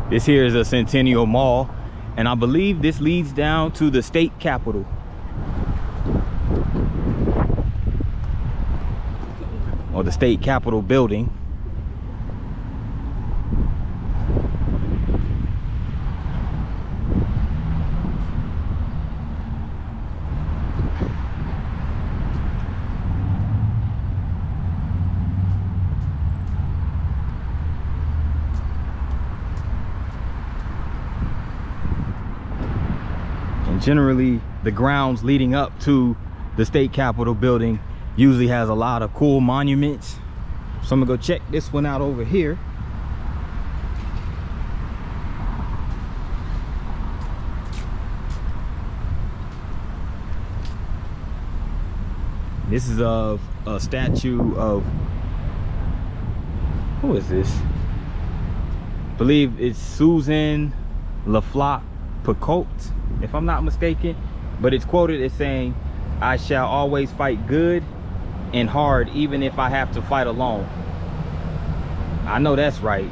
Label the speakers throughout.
Speaker 1: This here is a Centennial Mall, and I believe this leads down to the state capitol. Or the state capitol building. And generally, the grounds leading up to the state capitol building usually has a lot of cool monuments. So I'm gonna go check this one out over here. This is a statue of, who is this? I believe it's Susan LaFleur Picotte, if I'm not mistaken, but it's quoted as saying, "I shall always fight good and hard, even if I have to fight alone." I know that's right,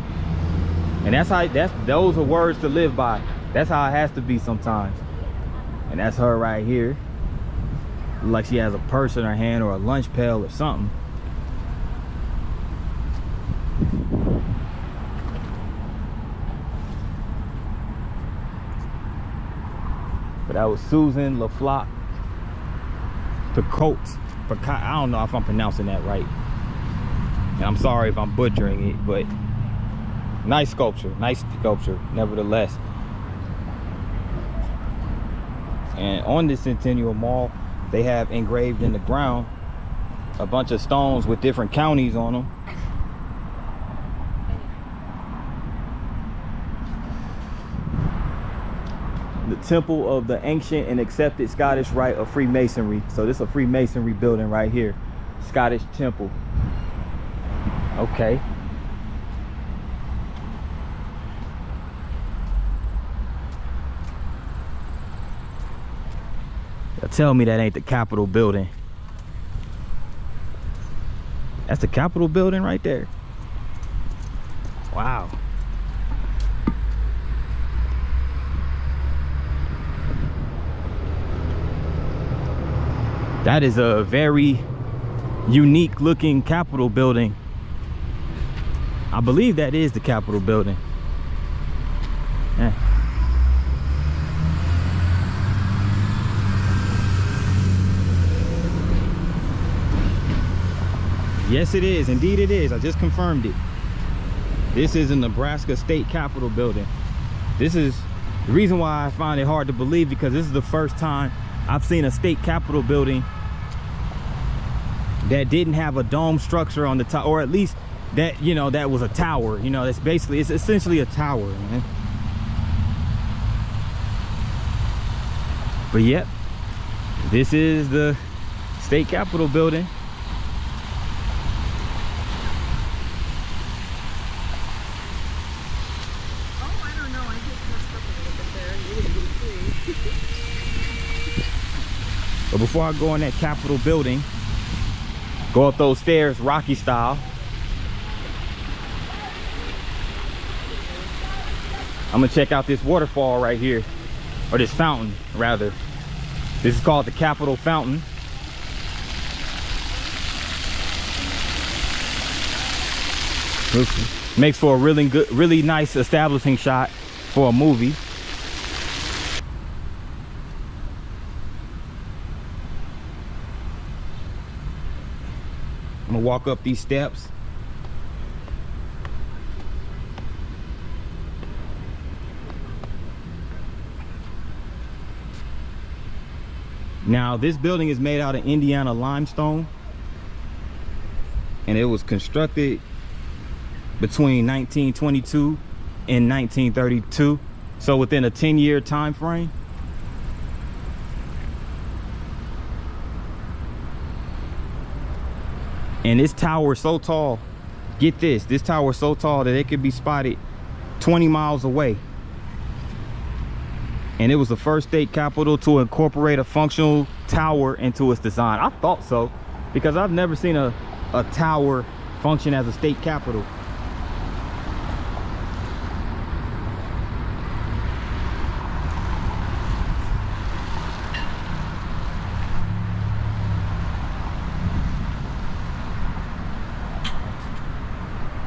Speaker 1: and those are words to live by. That's how it has to be sometimes. And that's her right here. Like she has a purse in her hand or a lunch pail or something. But that was Susan LaFleur Picotte. I don't know if I'm pronouncing that right, and I'm sorry if I'm butchering it, but nice sculpture nevertheless. And on this Centennial Mall, they have engraved in the ground a bunch of stones with different counties on them. The Temple of the Ancient and Accepted Scottish Rite of Freemasonry. So this is a Freemasonry building right here. Scottish Temple. Okay. Tell me that ain't the Capitol building. That's the Capitol building right there. Wow. That is a very unique looking Capitol building. I believe that is the Capitol building. Yeah. Yes, it is. Indeed it is. I just confirmed it. This is the Nebraska State Capitol building. This is the reason why I find it hard to believe, because this is the first time I've seen a state capitol building that didn't have a dome structure on the top, or at least that, you know, that was a tower. You know, it's essentially a tower, man. But yep, this is the state capitol building. But before I go in that Capitol building, go up those stairs Rocky style, I'm gonna check out this waterfall right here, or this fountain rather. This is called the Capitol Fountain. Makes for a really nice establishing shot for a movie. I'm gonna walk up these steps. Now this building is made out of Indiana limestone, and it was constructed between 1922 and 1932, so within a 10-year time frame. And this tower is so tall, get this tower is so tall that it could be spotted 20 miles away. And it was the first state capitol to incorporate a functional tower into its design. I thought so, because I've never seen a tower function as a state capitol.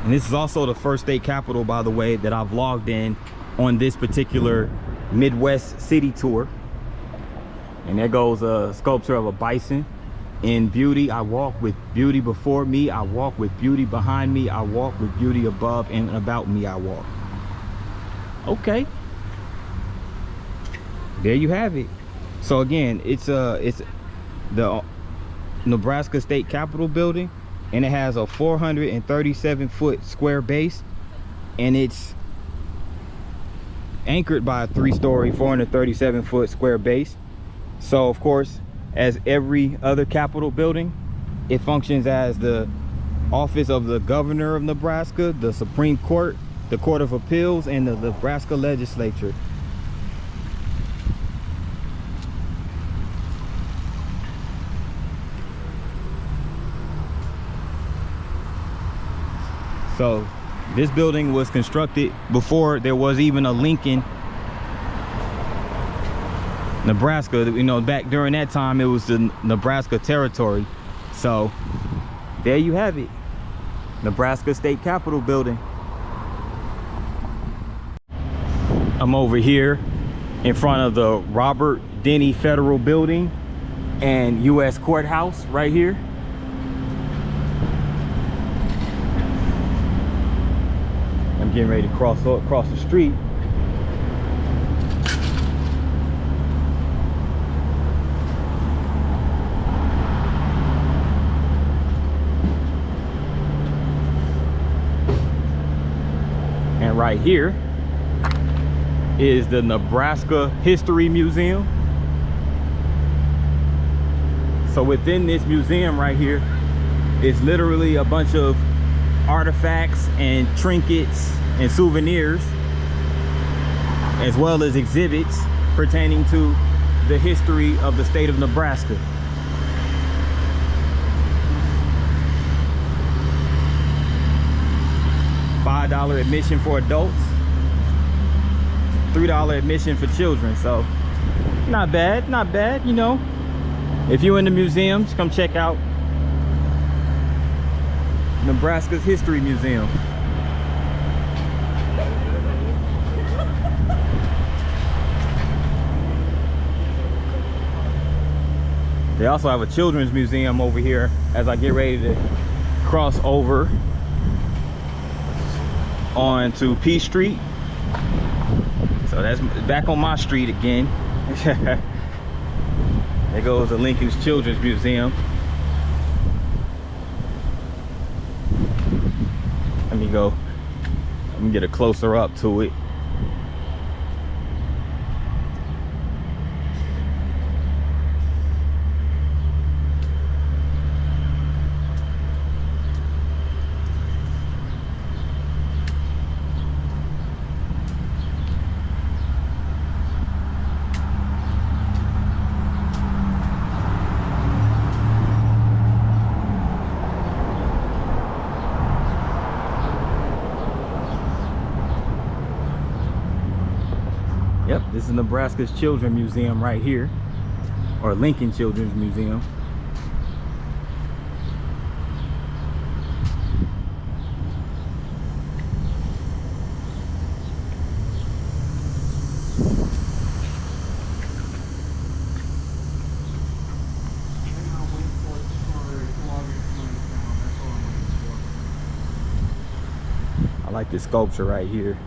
Speaker 1: And this is also the first state capitol, by the way, that I've logged in on this particular Midwest city tour. And there goes a sculpture of a bison in beauty. I walk with beauty before me. I walk with beauty behind me. I walk with beauty above and about me. I walk. Okay. There you have it. So again, it's the Nebraska State Capitol building, and it has a 437-foot square base, and it's anchored by a 3-story 437-foot square base. So of course, as every other Capitol building, it functions as the office of the governor of Nebraska, the Supreme Court, the Court of Appeals, and the Nebraska legislature. So this building was constructed before there was even a Lincoln, Nebraska. You know, back during that time, it was the Nebraska territory. So there you have it, Nebraska State Capitol building. I'm over here in front of the Robert Denny Federal Building and U.S. Courthouse right here. I'm getting ready to cross the street. And right here is the Nebraska History Museum. So within this museum right here is literally a bunch of artifacts and trinkets and souvenirs, as well as exhibits pertaining to the history of the state of Nebraska. $5 admission for adults, $3 admission for children. So not bad, you know. If you're in the museums, come check out Nebraska's History Museum. They also have a children's museum over here as I get ready to cross over onto P Street. So that's back on my street again. There goes the Lincoln's Children's Museum. Let me get a closer up to it. Yep, this is Nebraska's Children's Museum right here, or Lincoln Children's Museum. I like this sculpture right here.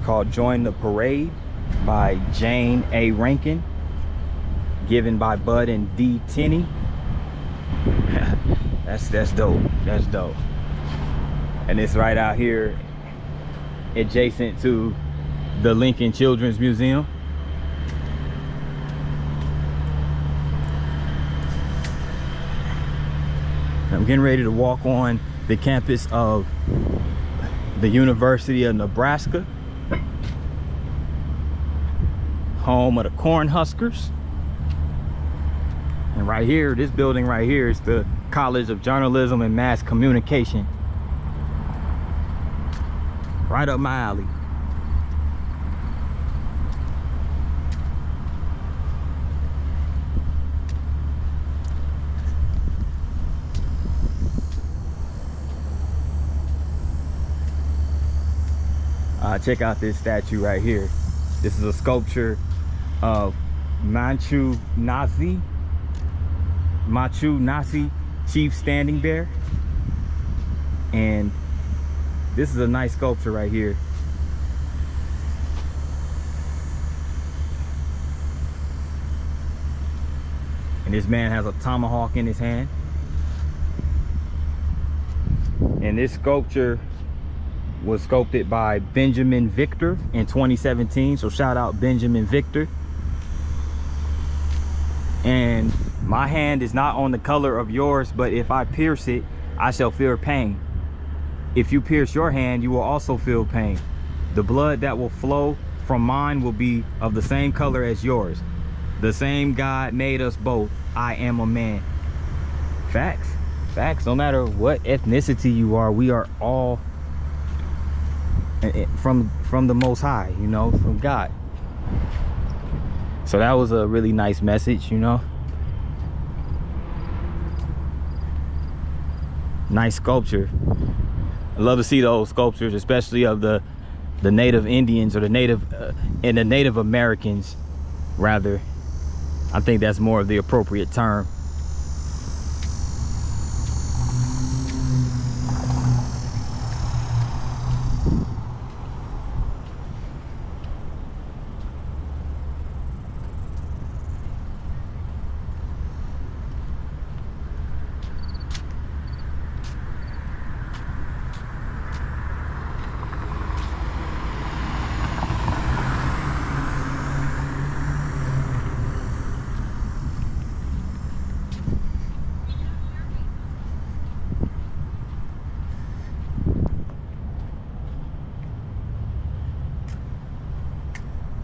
Speaker 1: Called Join the Parade by Jane A. Rankin, given by Bud and D. Tenney. that's dope. That's dope. And it's right out here adjacent to the Lincoln Children's Museum. I'm getting ready to walk on the campus of the University of Nebraska, home of the Cornhuskers. And right here, this building right here is the College of Journalism and Mass Communication. Right up my alley. Check out this statue right here. This is a sculpture of Machu Nasi, Chief Standing Bear. And this is a nice sculpture right here. And this man has a tomahawk in his hand. And this sculpture was sculpted by Benjamin Victor in 2017. So shout out Benjamin Victor. And my hand is not on the color of yours, but if I pierce it, I shall feel pain. If you pierce your hand, you will also feel pain. The blood that will flow from mine will be of the same color as yours. The same God made us both. I am a man. Facts. Facts. No matter what ethnicity you are, we are all from the Most High, you know, from God. So that was a really nice message, you know. Nice sculpture. I love to see those sculptures, especially of the Native Indians, or the Native Americans, rather. I think that's more of the appropriate term.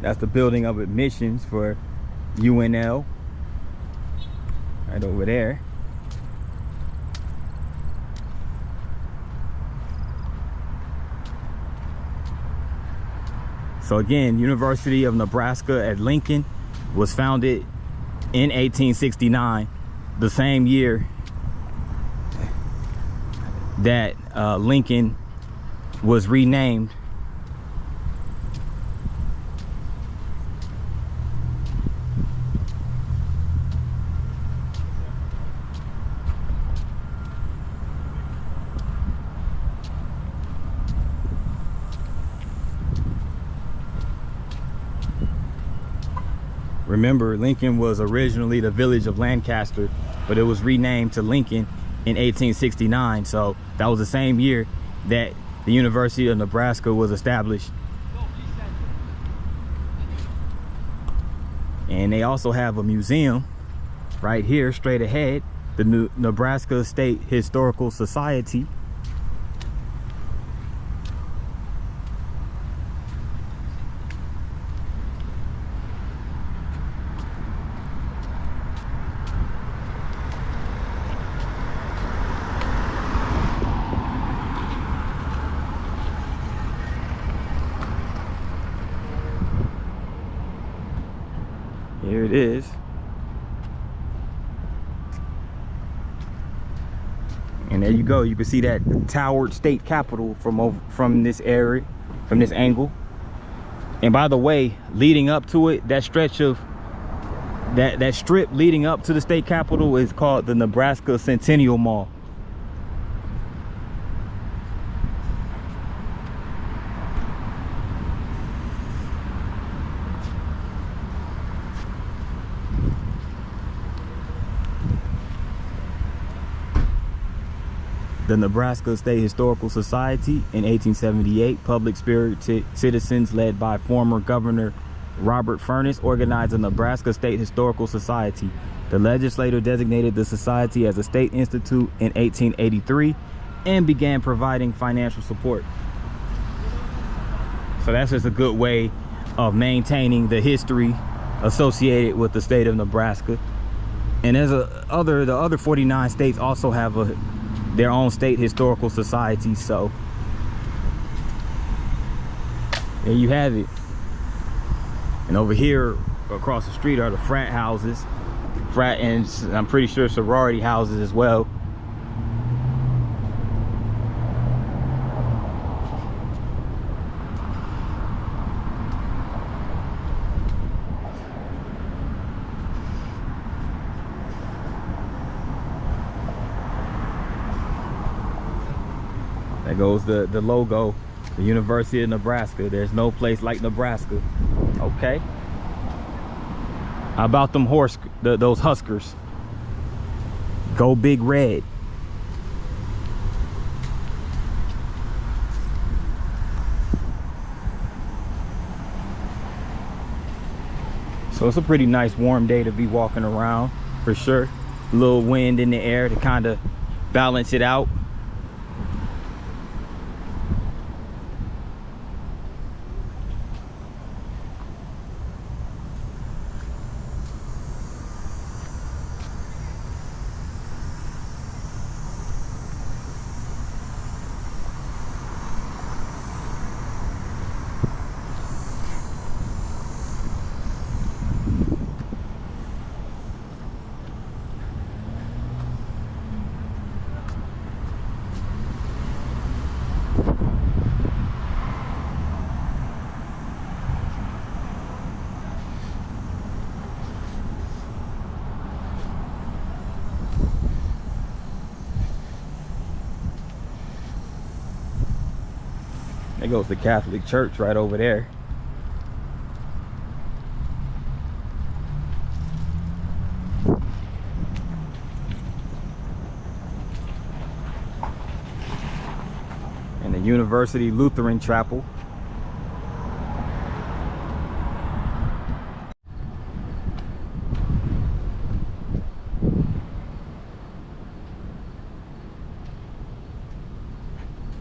Speaker 1: That's the building of admissions for UNL, right over there. So again, University of Nebraska at Lincoln was founded in 1869, the same year that Lincoln was renamed. Remember, Lincoln was originally the village of Lancaster, but it was renamed to Lincoln in 1869. So that was the same year that the University of Nebraska was established. And they also have a museum right here, straight ahead, the Nebraska State Historical Society. Here it is. And there you go. You can see that towered state capitol from this area, from this angle. And by the way, leading up to it, that stretch of that strip leading up to the state capitol is called the Nebraska Centennial Mall. The Nebraska State Historical Society in 1878, public-spirited citizens led by former Governor Robert Furnace organized the Nebraska State Historical Society. The legislature designated the society as a state institute in 1883 and began providing financial support. So that's just a good way of maintaining the history associated with the state of Nebraska. And there's the other 49 states also have their own state historical society. So there you have it. And over here across the street are the frat houses, and I'm pretty sure sorority houses as well. goes the logo, the University of Nebraska. There's no place like Nebraska. Okay. How about them those Huskers? Go Big Red. So it's a pretty nice warm day to be walking around for sure. A little wind in the air to kind of balance it out. There goes the Catholic Church right over there. And the University Lutheran Chapel.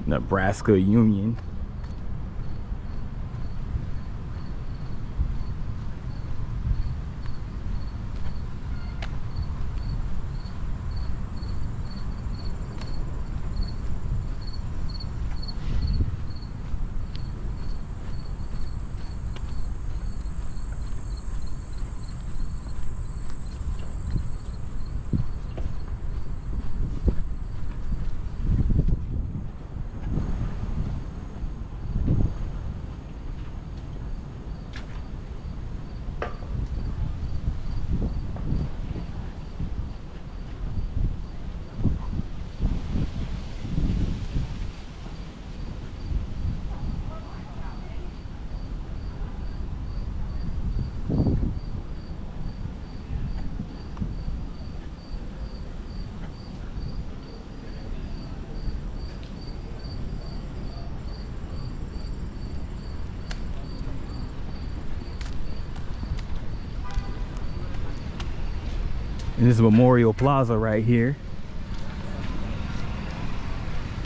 Speaker 1: Nebraska Union. And this is Memorial Plaza right here.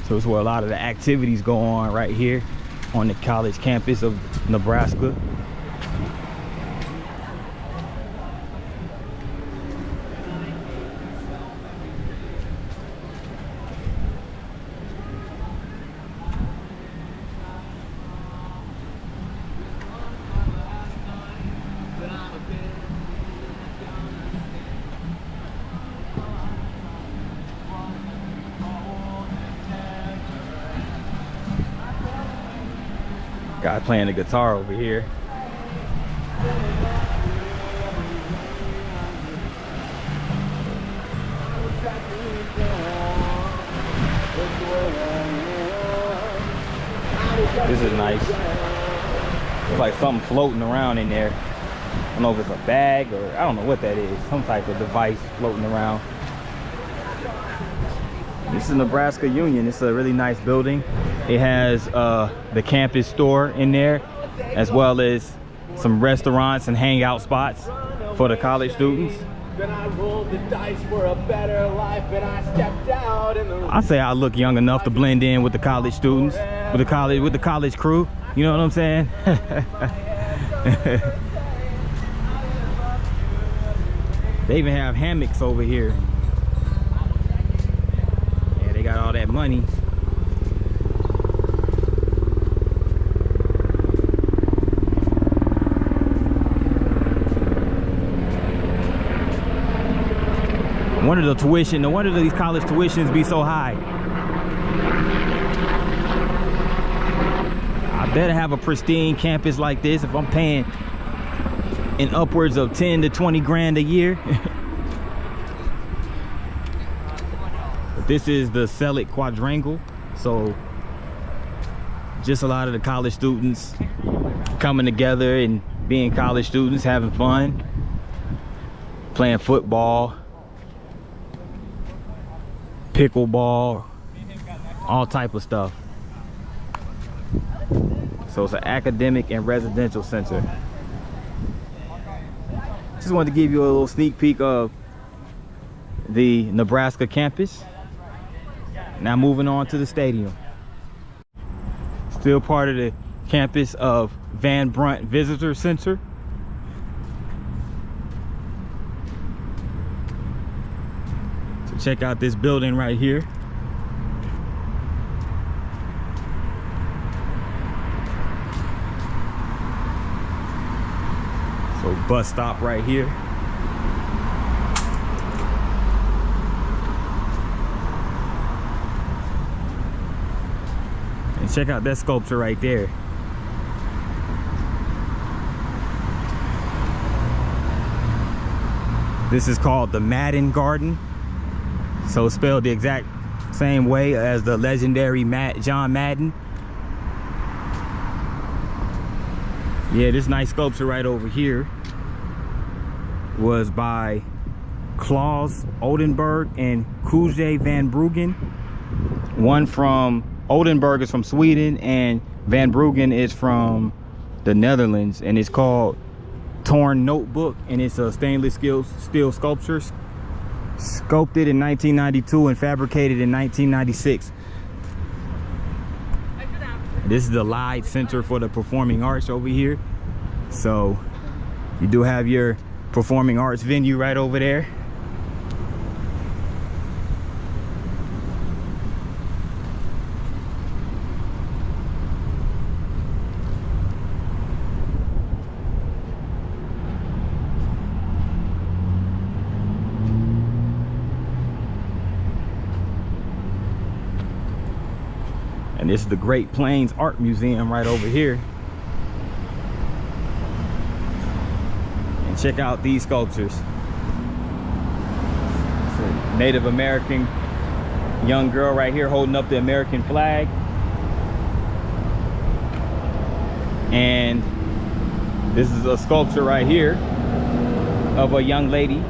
Speaker 1: So it's where a lot of the activities go on right here on the college campus of Nebraska. Guy playing the guitar over here. This is nice. It's like something floating around in there. I don't know if it's a bag or I don't know what that is. Some type of device floating around. This is Nebraska Union. It's a really nice building. It has the campus store in there, as well as some restaurants and hangout spots for the college students. Then I rolled the dice for a better life and I stepped out in the... I say I look young enough to blend in with the college students, with the college crew. You know what I'm saying? They even have hammocks over here. Yeah, they got all that money. No wonder these college tuitions be so high. I better have a pristine campus like this if I'm paying in upwards of 10 to 20 grand a year. But this is the Selleck Quadrangle. So just a lot of the college students coming together and being college students, having fun, playing football, pickleball, all type of stuff. So it's an academic and residential center. Just wanted to give you a little sneak peek of the Nebraska campus. Now moving on to the stadium. Still part of the campus of Van Brunt Visitor Center. So check out this building right here. So bus stop right here. And check out that sculpture right there. This is called the Madden Garden. So spelled the exact same way as the legendary John Madden. Yeah, this nice sculpture right over here was by Klaus Oldenburg and Kuje van Bruggen. One from Oldenburg is from Sweden and Van Bruggen is from the Netherlands, and it's called Torn Notebook, and it's a stainless steel sculpture sculpted in 1992 and fabricated in 1996. This is the Live Center for the Performing Arts over here. So you do have your performing arts venue right over there. And this is the Great Plains Art Museum right over here. And check out these sculptures. It's a Native American young girl right here holding up the American flag. And this is a sculpture right here of a young lady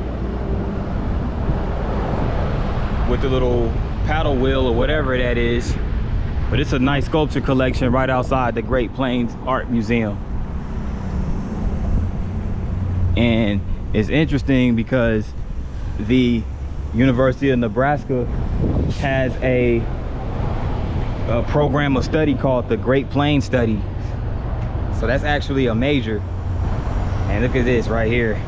Speaker 1: with the little paddle wheel or whatever that is. But it's a nice sculpture collection right outside the Great Plains Art Museum. And it's interesting because the University of Nebraska has a program of study called the Great Plains Study. So that's actually a major. And look at this right here.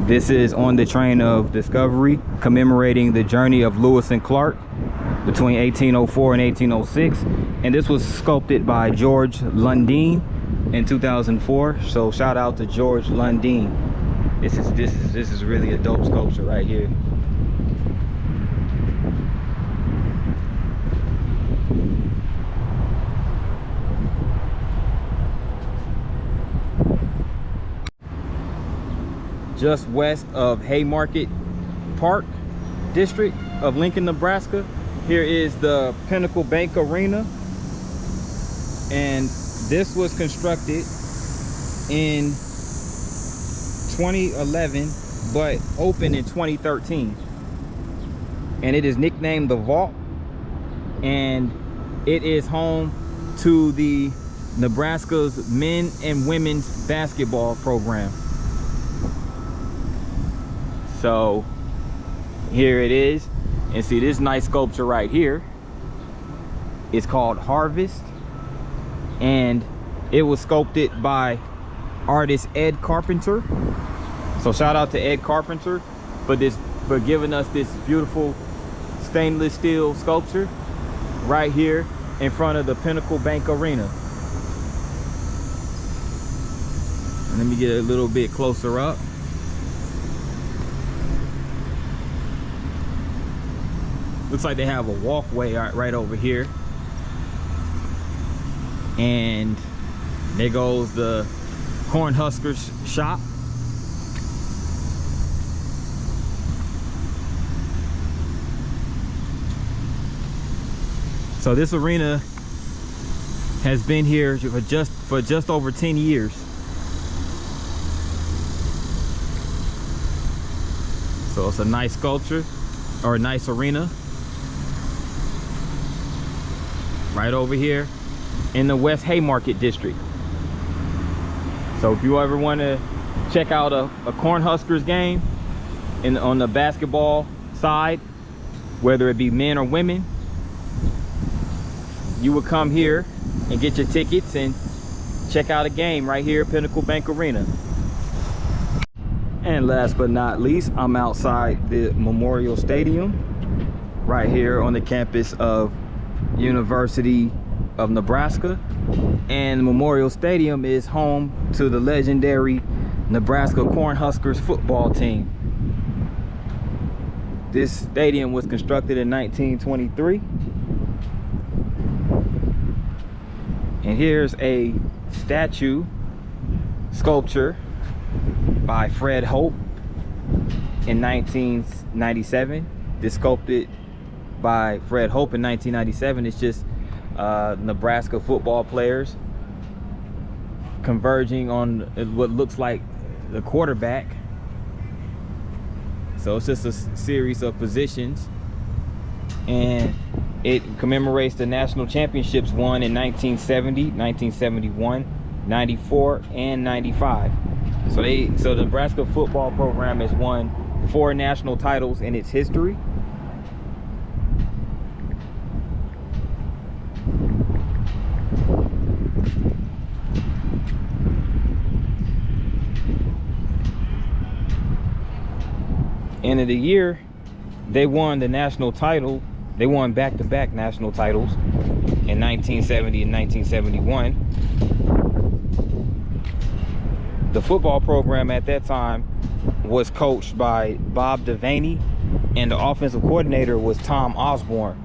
Speaker 1: This is on the train of discovery, commemorating the journey of Lewis and Clark between 1804 and 1806, and this was sculpted by George Lundeen in 2004. So shout out to George Lundeen. This is really a dope sculpture right here. Just west of Haymarket Park District of Lincoln, Nebraska, here is the Pinnacle Bank Arena, and this was constructed in 2011 but opened in 2013, and it is nicknamed the Vault, and it is home to the Nebraska's men and women's basketball program. So here it is. And see this nice sculpture right here. It's called Harvest, and it was sculpted by artist Ed Carpenter. So shout out to Ed Carpenter for giving us this beautiful stainless steel sculpture right here in front of the Pinnacle Bank Arena. And let me get a little bit closer up. Looks like they have a walkway right over here. And there goes the Cornhuskers shop. So this arena has been here for just over 10 years. So it's a nice sculpture, or a nice arena, right over here in the West Haymarket district. So if you ever want to check out a Cornhuskers game on the basketball side, whether it be men or women, you would come here and get your tickets and check out a game right here at Pinnacle Bank Arena. And last but not least, I'm outside the Memorial Stadium right here on the campus of University of Nebraska. And Memorial Stadium is home to the legendary Nebraska Cornhuskers football team. This stadium was constructed in 1923. And here's a statue sculpture by Fred Hope in 1997. This sculpted by Fred Hope in 1997. It's just Nebraska football players converging on what looks like the quarterback. So it's just a series of positions, and it commemorates the national championships won in 1970, 1971, 94, and 95. So the Nebraska football program has won 4 national titles in its history. End of the year, they won the national title. They won back-to-back national titles in 1970 and 1971. The football program at that time was coached by Bob Devaney, and the offensive coordinator was Tom Osborne.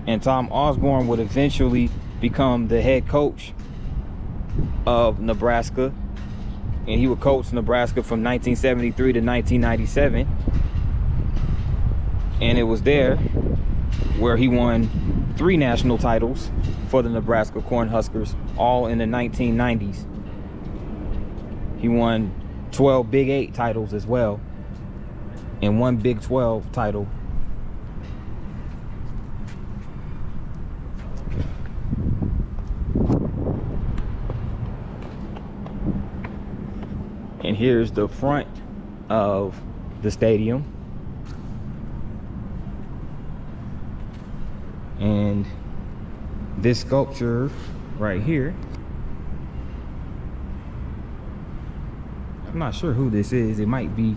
Speaker 1: And Tom Osborne would eventually become the head coach of Nebraska, and he would coach Nebraska from 1973 to 1997. And it was there where he won 3 national titles for the Nebraska Cornhuskers, all in the 1990s. He won 12 Big 8 titles as well, and 1 Big 12 title. And here's the front of the stadium. And this sculpture right here, I'm not sure who this is. It might be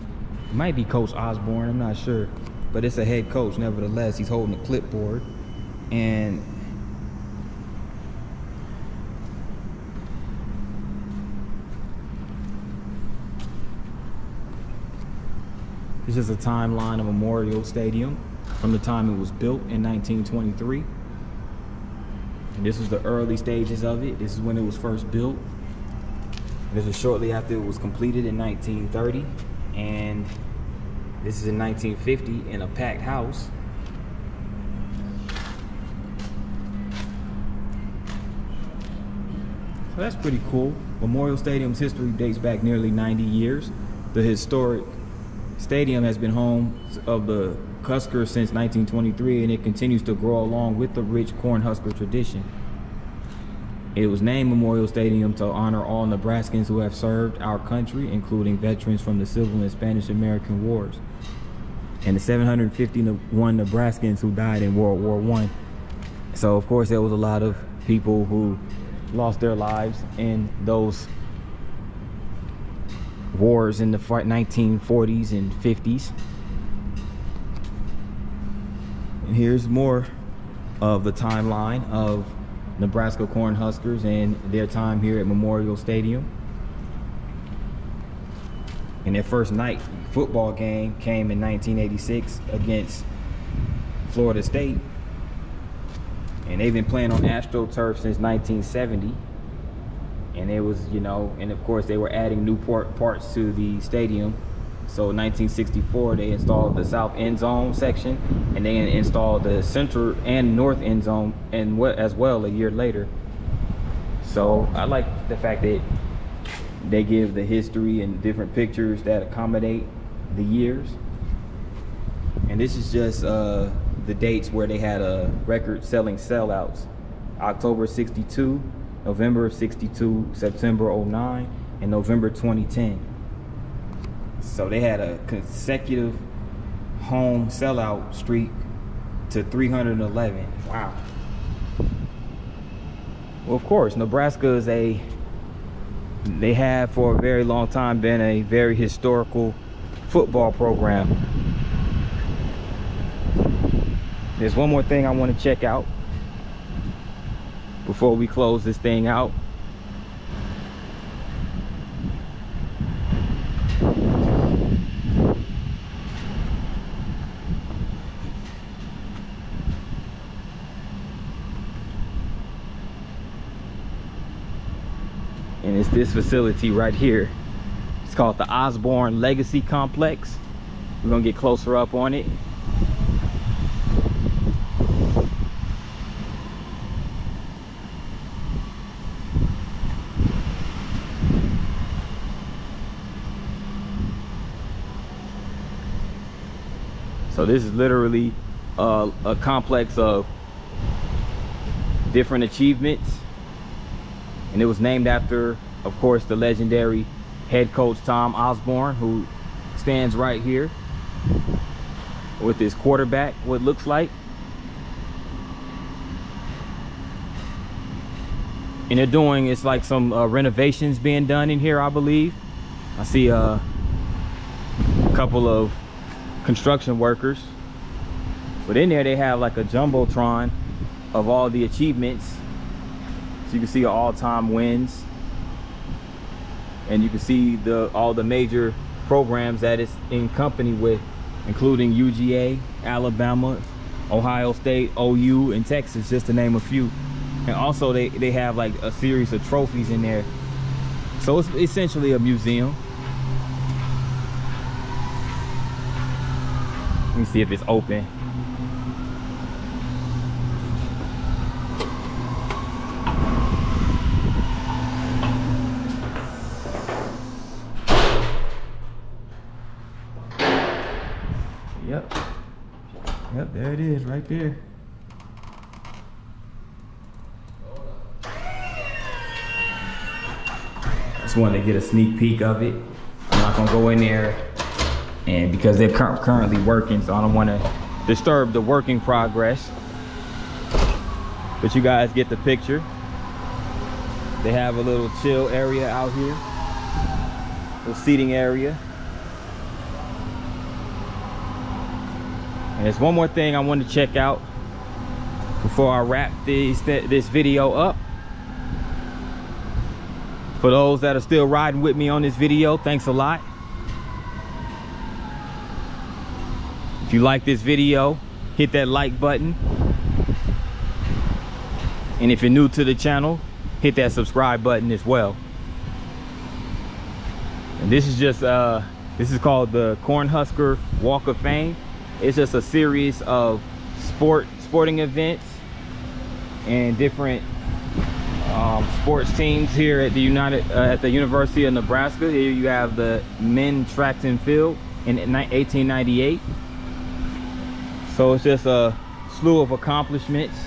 Speaker 1: Coach Osborne, I'm not sure. But it's a head coach nevertheless. He's holding a clipboard. And this is a timeline of Memorial Stadium from the time it was built in 1923. And this was the early stages of it. This is when it was first built. This was shortly after it was completed in 1930. And this is in 1950 in a packed house. So that's pretty cool. Memorial Stadium's history dates back nearly 90 years. The historic stadium has been home of the Huskers since 1923, and it continues to grow along with the rich Cornhusker tradition. It was named Memorial Stadium to honor all Nebraskans who have served our country, including veterans from the Civil and Spanish-American Wars, and the 751 Nebraskans who died in World War I. So, of course, there was a lot of people who lost their lives in those wars in the 1940s and 50s. And here's more of the timeline of Nebraska Cornhuskers and their time here at Memorial Stadium. And their first night football game came in 1986 against Florida State. And they've been playing on AstroTurf since 1970. And it was, you know, and of course they were adding new parts to the stadium. So in 1964, they installed the south end zone section, and they installed the center and north end zone as well a year later. So I like the fact that they give the history and different pictures that accommodate the years. And this is just the dates where they had a record-selling sellouts: October '62, November '62, September '09, and November 2010. So they had a consecutive home sellout streak to 311. Wow. Well, of course, Nebraska is they have for a very long time been a very historical football program. There's one more thing I want to check out before we close this thing out. And it's this facility right here. It's called the Osborne Legacy Complex. We're gonna get closer up on it. So this is literally a complex of different achievements, and it was named after, of course, the legendary head coach Tom Osborne, who stands right here with his quarterback, what looks like. And they're doing, it's like some renovations being done in here, I believe. I see a couple of construction workers, but in there they have like a jumbotron of all the achievements, so you can see all-time wins, and you can see all the major programs that it's in company with, including UGA, Alabama, Ohio State, OU, and Texas, just to name a few. And also they have like a series of trophies in there, so it's essentially a museum. Let me see if it's open. Yep, there it is right there. Just wanted to get a sneak peek of it. I'm not gonna go in there, and because they're currently working, so I don't want to disturb the working progress, but you guys get the picture. They have a little chill area out here, little seating area. And there's one more thing I want to check out before I wrap this video up. For those that are still riding with me on this video, thanks a lot. If you like this video, hit that like button. And if you're new to the channel, hit that subscribe button as well. And this is just, this is called the Cornhusker Walk of Fame. It's just a series of sporting events and different sports teams here at the University of Nebraska. Here you have the men's track and field in 1898. So it's just a slew of accomplishments.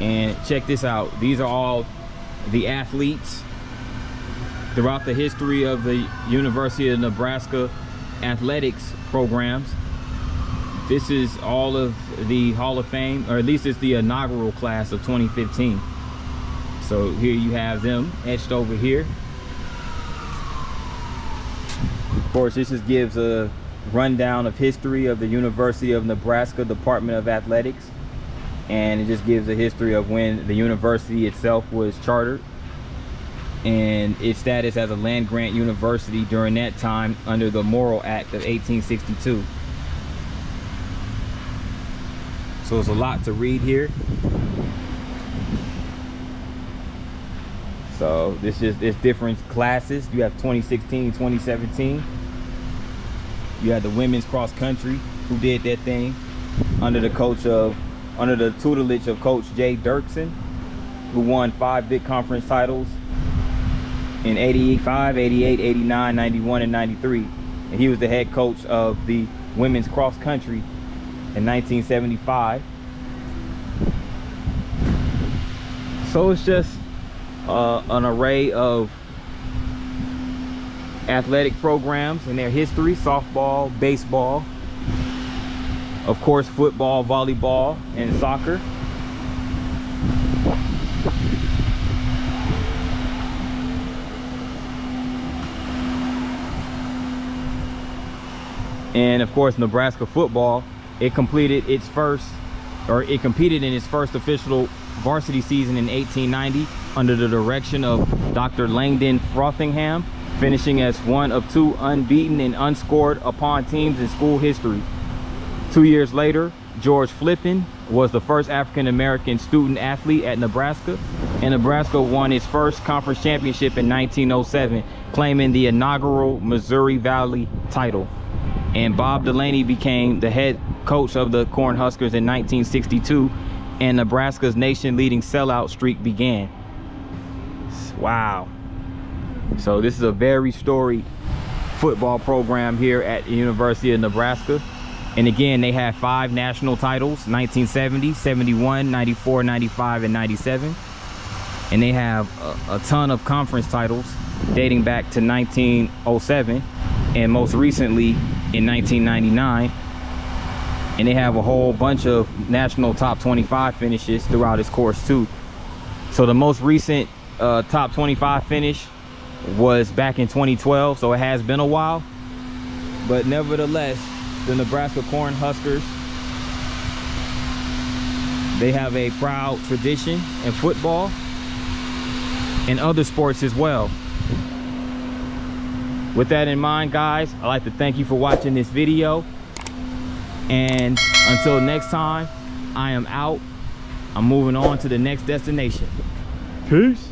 Speaker 1: And check this out. These are all the athletes throughout the history of the University of Nebraska athletics programs. This is all of the Hall of Fame, or at least it's the inaugural class of 2015. So here you have them etched over here. Of course, this just gives a rundown of history of the University of Nebraska Department of Athletics, and it just gives a history of when the university itself was chartered and its status as a land-grant university during that time under the Morrill Act of 1862. So it's a lot to read here. So it's different classes. You have 2016, 2017. You had the women's cross country who did their thing under the tutelage of Coach Jay Dirksen. who won 5 big conference titles in 85, 88, 89, 91, and 93. And he was the head coach of the women's cross country in 1975. So it's just an array of athletic programs and their history: softball, baseball, of course football, volleyball, and soccer. And of course Nebraska football, it competed in its first official varsity season in 1890 under the direction of Dr. Langdon Frothingham, finishing as one of 2 unbeaten and unscored upon teams in school history. 2 years later, George Flippin was the first African-American student athlete at Nebraska, and Nebraska won its first conference championship in 1907, claiming the inaugural Missouri Valley title. And Bob Delaney became the head coach of the Cornhuskers in 1962, and Nebraska's nation-leading sellout streak began. Wow. So this is a very storied football program here at the University of Nebraska. And again, they have 5 national titles: 1970, 71, 94, 95, and 97. And they have a ton of conference titles dating back to 1907, and most recently in 1999. And they have a whole bunch of national top 25 finishes throughout its course too. So the most recent top 25 finish was back in 2012, so it has been a while. But nevertheless, the Nebraska Cornhuskers, they have a proud tradition in football and other sports as well. With that in mind, guys, I'd like to thank you for watching this video. And until next time, I am out. I'm moving on to the next destination. Peace.